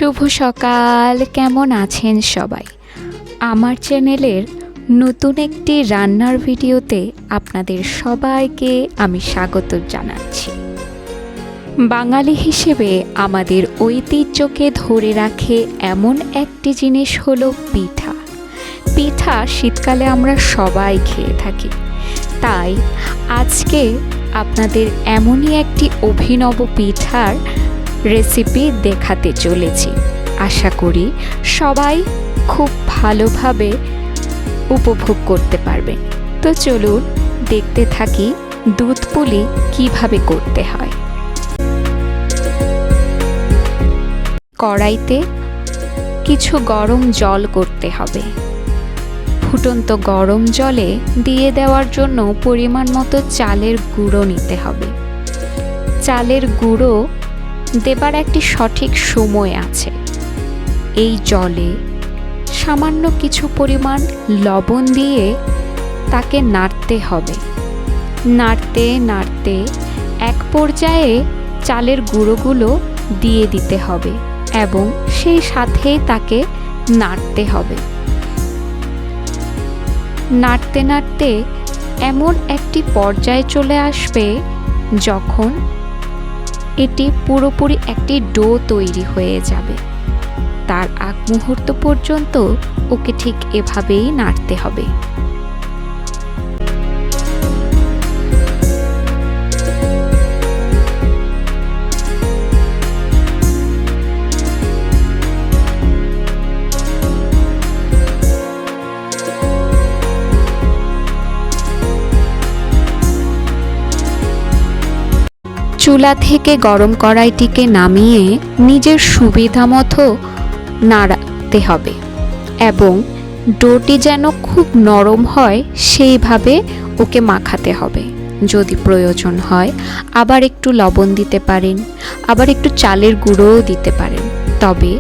শুভ সকাল। কেমন আছেন সবাই? আমার চ্যানেলের নতুন একটি রান্নার ভিডিওতে আপনাদের সবাইকে আমি স্বাগত জানাচ্ছি। বাঙালি হিসেবে আমাদের ঐতিহ্যকে ধরে রাখে এমন একটি জিনিস হলো পিঠা। পিঠা শীতকালে আমরা সবাই খেয়ে থাকি, তাই আজকে আপনাদের এমনই একটি অভিনব পিঠার রেসিপি দেখাতে চলেছি। আশা করি সবাই খুব ভালোভাবে উপভোগ করতে পারবেন। তো চলুন দেখতে থাকি দুধ পুলি কিভাবে করতে হয়। কড়াইতে কিছু গরম জল করতে হবে। ফুটন্ত গরম জলে দিয়ে দেওয়ার জন্য পরিমাণ মতো চালের গুঁড়ো নিতে হবে। চালের গুঁড়ো দেবার একটি সঠিক সময় আছে। এই জলে সামান্য কিছু পরিমাণ লবণ দিয়ে তাকে নাড়তে হবে। নাড়তে নাড়তে এক পর্যায়ে চালের গুঁড়োগুলো দিয়ে দিতে হবে এবং সেই সাথেই তাকে নাড়তে হবে। নাড়তে নাড়তে এমন একটি পর্যায়ে চলে আসবে যখন এটি পুরোপুরি একটি ডো তৈরি হয়ে যাবে। তার আগ মুহূর্ত পর্যন্ত ওকে ঠিক এভাবেই নাড়তে হবে। চুলা থেকে গরম কড়াইটিকে নামিয়ে নিজের সুবিধা মতো নাড়াতে হবে এবং ডোটি যেন খুব নরম হয় সেইভাবে ওকে মাখাতে হবে। যদি প্রয়োজন হয় আবার একটু লবণ দিতে পারেন, আবার একটু চালের গুঁড়োও দিতে পারেন। তবে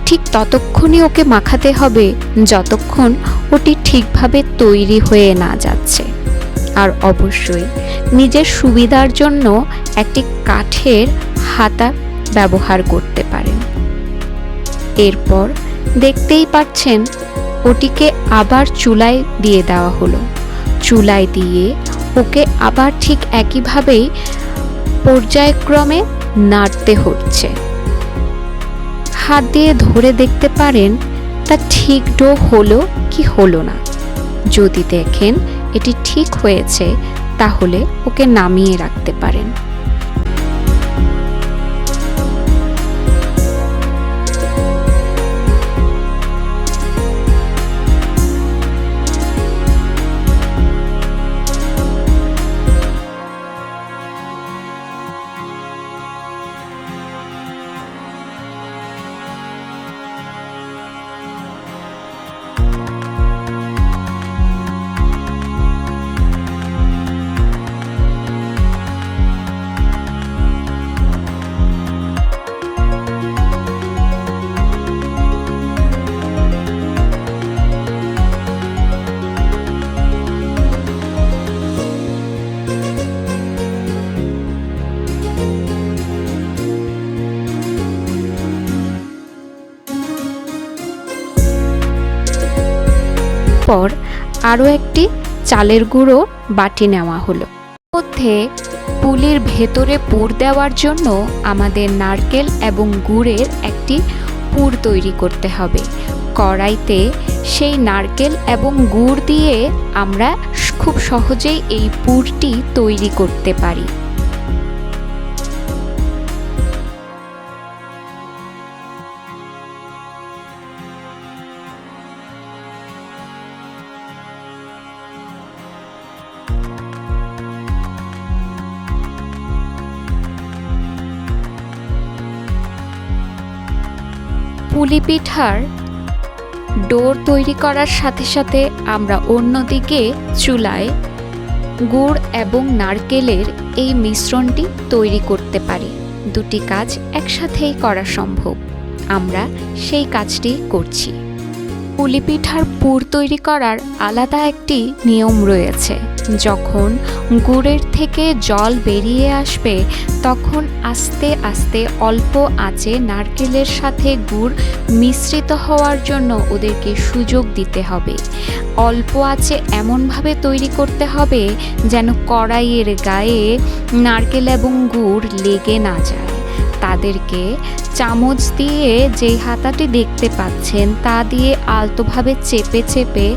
ঠিক ততক্ষণই ওকে মাখাতে হবে যতক্ষণ ওটি ঠিকভাবে তৈরি হয়ে না যাচ্ছে। আর অবশ্যই নিজের সুবিধার জন্য একটি কাঠের হাতা ব্যবহার করতে পারেন। এরপর দেখতেই পাচ্ছেন ওটিকে আবার চুলায় দিয়ে দেওয়া হলো। চুলায় দিয়ে ওকে আবার ঠিক একইভাবেই পর্যায়ক্রমে নাড়তে হচ্ছে। হাত দিয়ে ধরে দেখতে পারেন তা ঠিক ডো হলো কি হলো না। যদি দেখেন এটি ঠিক হয়েছে তাহলে ওকে নামিয়ে রাখতে পারেন। পর আরও একটি চালের গুঁড়ো বাটি নেওয়া হলো। মধ্যে পুলির ভেতরে পুর দেওয়ার জন্য আমাদের নারকেল এবং গুড়ের একটি পুর তৈরি করতে হবে। কড়াইতে সেই নারকেল এবং গুড় দিয়ে আমরা খুব সহজেই এই পুরটি তৈরি করতে পারি। পুলি পিঠার ডো তৈরি করার সাথে সাথে আমরা অন্যদিকে চুলায় গুড় এবং নারকেলের এই মিশ্রণটি তৈরি করতে পারি। দুটি কাজ একসাথেই করা সম্ভব। আমরা সেই কাজটি করছি। পুলি পিঠার পুর তৈরি করার আলাদা একটি নিয়ম রয়েছে। যখন গুড়ের থেকে জল বেরিয়ে আসবে তখন আস্তে আস্তে অল্প আঁচে নারকেলের সাথে গুড় মিশ্রিত হওয়ার জন্য ওদেরকে সুযোগ দিতে হবে। অল্প আঁচে এমনভাবে তৈরি করতে হবে যেন কড়াইয়ের গায়ে নারকেল এবং গুড় লেগে না যায়। তাদেরকে চামচ দিয়ে যেই হাতাটি দেখতে পাচ্ছেন তা দিয়ে আলতোভাবে চেপে চেপে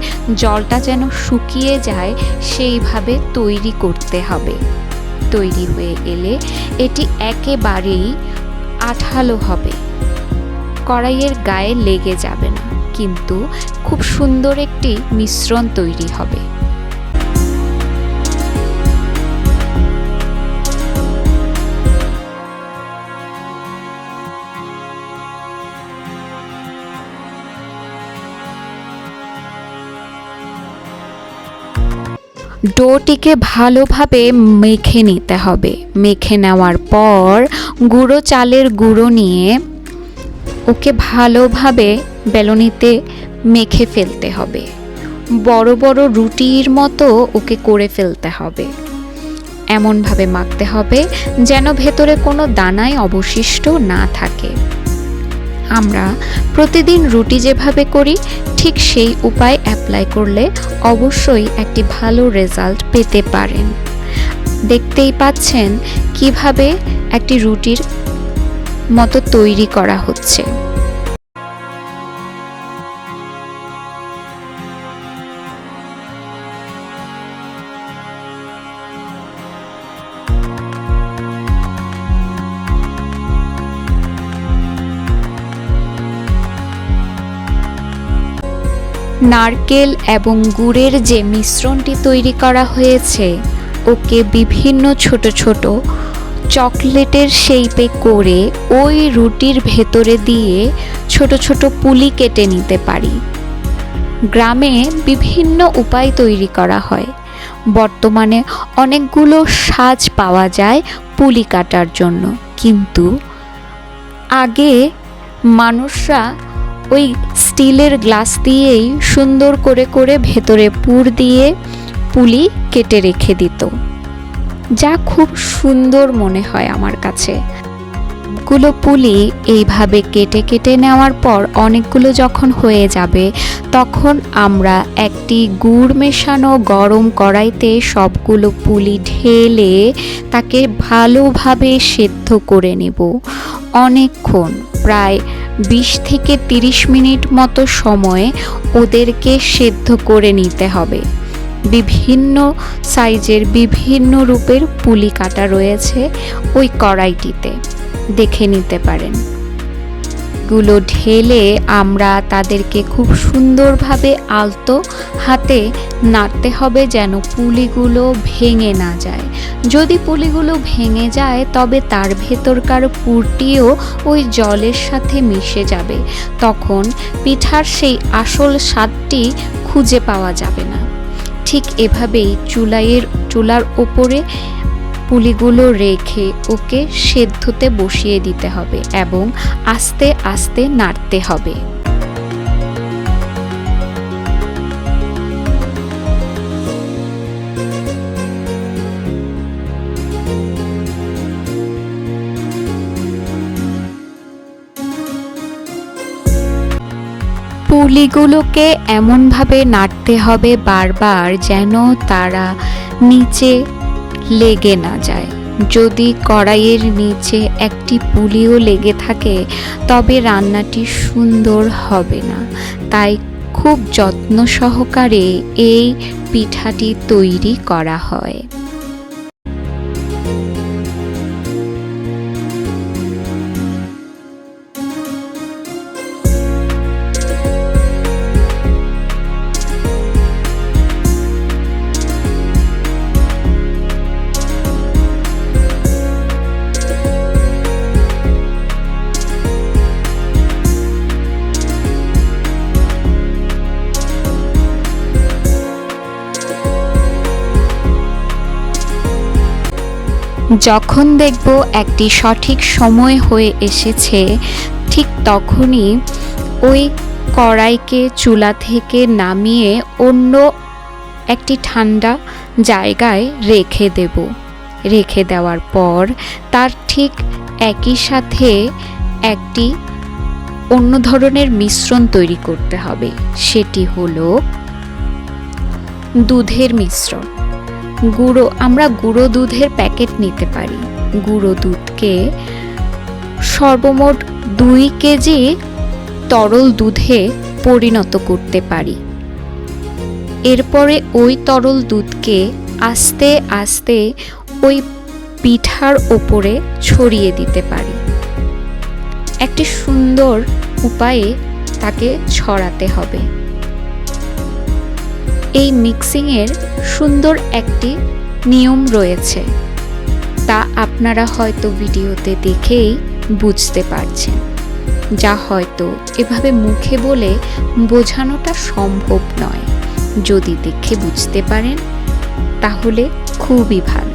জলটা যেন শুকিয়ে যায় সেইভাবে তৈরি করতে হবে। তৈরি হয়ে এলে এটি একেবারেই আঠালো হবে, কড়াইয়ের গায়ে লেগে যাবে না, কিন্তু খুব সুন্দর একটি মিশ্রণ তৈরি হবে। ডোটিকে ভালোভাবে মেখে নিতে হবে। মেখে নেওয়ার পর গুঁড়ো চালের গুঁড়ো নিয়ে ওকে ভালোভাবে বেলনিতে মেখে ফেলতে হবে। বড় বড় রুটির মতো ওকে করে ফেলতে হবে। এমনভাবে মাখতে হবে যেন ভেতরে কোনো দানাই অবশিষ্ট না থাকে। আমরা প্রতিদিন রুটি যেভাবে করি ঠিক সেই উপায় অ্যাপ্লাই করলে অবশ্যই একটি ভালো রেজাল্ট পেতে পারেন। দেখতেই পাচ্ছেন কিভাবে একটি রুটির মতো তৈরি করা হচ্ছে। নারকেল এবং গুড়ের যে মিশ্রণটি তৈরি করা হয়েছে ওকে বিভিন্ন ছোট ছোট চকলেটের শেপে করে ওই রুটির ভেতরে দিয়ে ছোট ছোট পুলি কেটে নিতে পারি। গ্রামে বিভিন্ন উপায় তৈরি করা হয়। বর্তমানে অনেকগুলো সাজ পাওয়া যায় পুলি কাটার জন্য, কিন্তু আগে মানুষরা ওই স্টিলের গ্লাস দিয়েই সুন্দর করে করে ভেতরে পুর দিয়ে পুলি কেটে রেখে দিত, যা খুব সুন্দর মনে হয় আমার কাছে। গুলো পুলি এইভাবে কেটে কেটে নেওয়ার পর অনেকগুলো যখন হয়ে যাবে তখন আমরা একটি গুড় মেশানো গরম কড়াইতে সবগুলো পুলি ঢেলে তাকে ভালোভাবে সেদ্ধ করে নেব। অনেকক্ষণ, প্রায় 20 থেকে 30 মিনিট মতো সময় ওদেরকে সেদ্ধ করে নিতে হবে। বিভিন্ন সাইজের বিভিন্ন রূপের পুলি কাটা রয়েছে ওই কড়াইটিতে, দেখে নিতে পারেন। গুলো ঢেলে আমরা তাদেরকে খুব সুন্দরভাবে আলতো হাতে নাড়তে হবে যেন পুলিগুলো ভেঙে না যায়। যদি পুলিগুলো ভেঙে যায় তবে তার ভেতরকার পুরটিও ওই জলের সাথে মিশে যাবে, তখন পিঠার সেই আসল স্বাদটি খুঁজে পাওয়া যাবে না। ঠিক এভাবেই চুলার ওপরে পুলিগুলো রেখে ওকে সেদ্ধতে বসিয়ে দিতে হবে এবং আস্তে আস্তে নাড়তে হবে। পুলিগুলোকে এমনভাবে নাড়তে হবে বারবার যেন তারা নিচে লেগে না যায়। যদি কড়াইয়ের নিচে একটি পুলিও লেগে থাকে তবে রান্নাটি সুন্দর হবে না। তাই খুব যত্ন সহকারে এই পিঠাটি তৈরি করা হয়। যখন দেখব একটি সঠিক সময় হয়ে এসেছে ঠিক তখনই ওই কড়াইকে চুলা থেকে নামিয়ে অন্য একটি ঠান্ডা জায়গায় রেখে দেব। রেখে দেওয়ার পর তার ঠিক একই সাথে একটি অন্য ধরনের মিশ্রণ তৈরি করতে হবে। সেটি হলো দুধের মিশ্রণ। আমরা গুঁড়ো দুধের প্যাকেট নিতে পারি। গুঁড়ো দুধকে সর্বমোট 2 কেজি তরল দুধে পরিণত করতে পারি। এরপরে ওই তরল দুধকে আস্তে আস্তে ওই পিঠার ওপরে ছড়িয়ে দিতে পারি। একটি সুন্দর উপায়ে তাকে ছড়াতে হবে। এই মিক্সিংয়ের সুন্দর একটি নিয়ম রয়েছে, তা আপনারা হয়তো ভিডিওতে দেখেই বুঝতে পারছেন, যা হয়তো এভাবে মুখে বলে বোঝানোটা সম্ভব নয়। যদি দেখে বুঝতে পারেন তাহলে খুবই ভালো।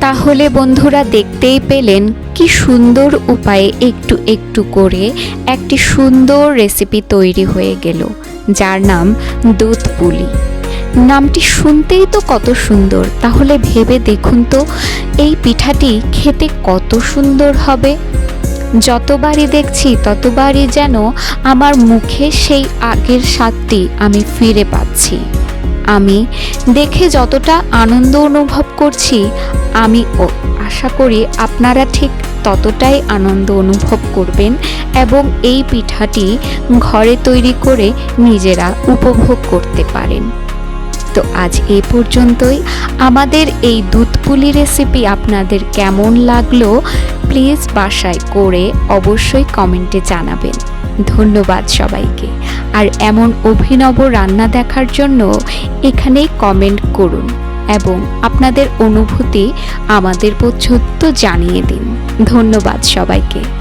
তাহলে বন্ধুরা দেখতেই পেলেন কি সুন্দর উপায়ে একটু একটু করে একটি সুন্দর রেসিপি তৈরি হয়ে গেল, যার নাম দুধ পুলি। নামটি শুনতেই তো কত সুন্দর, তাহলে ভেবে দেখুন তো এই পিঠাটি খেতে কত সুন্দর হবে। যতবারই দেখছি ততবারই যেন আমার মুখে সেই আগের স্বাদটি আমি ফিরে পাচ্ছি। আমি দেখে যতটা আনন্দ অনুভব করছি, আমি আশা করি আপনারা ঠিক ততটাই আনন্দ অনুভব করবেন এবং এই পিঠাটি ঘরে তৈরি করে নিজেরা উপভোগ করতে পারেন। তো আজ এই পর্যন্তই। আমাদের এই দুধ পুলি রেসিপি আপনাদের কেমন লাগলো প্লিজ বাসায় করে অবশ্যই কমেন্টে জানাবেন। ধন্যবাদ সবাইকে। আর এমন অভিনব রান্না দেখার জন্য এখানেই কমেন্ট করুন এবং আপনাদের অনুভূতি আমাদের পর্যন্ত জানিয়ে দিন। ধন্যবাদ সবাইকে।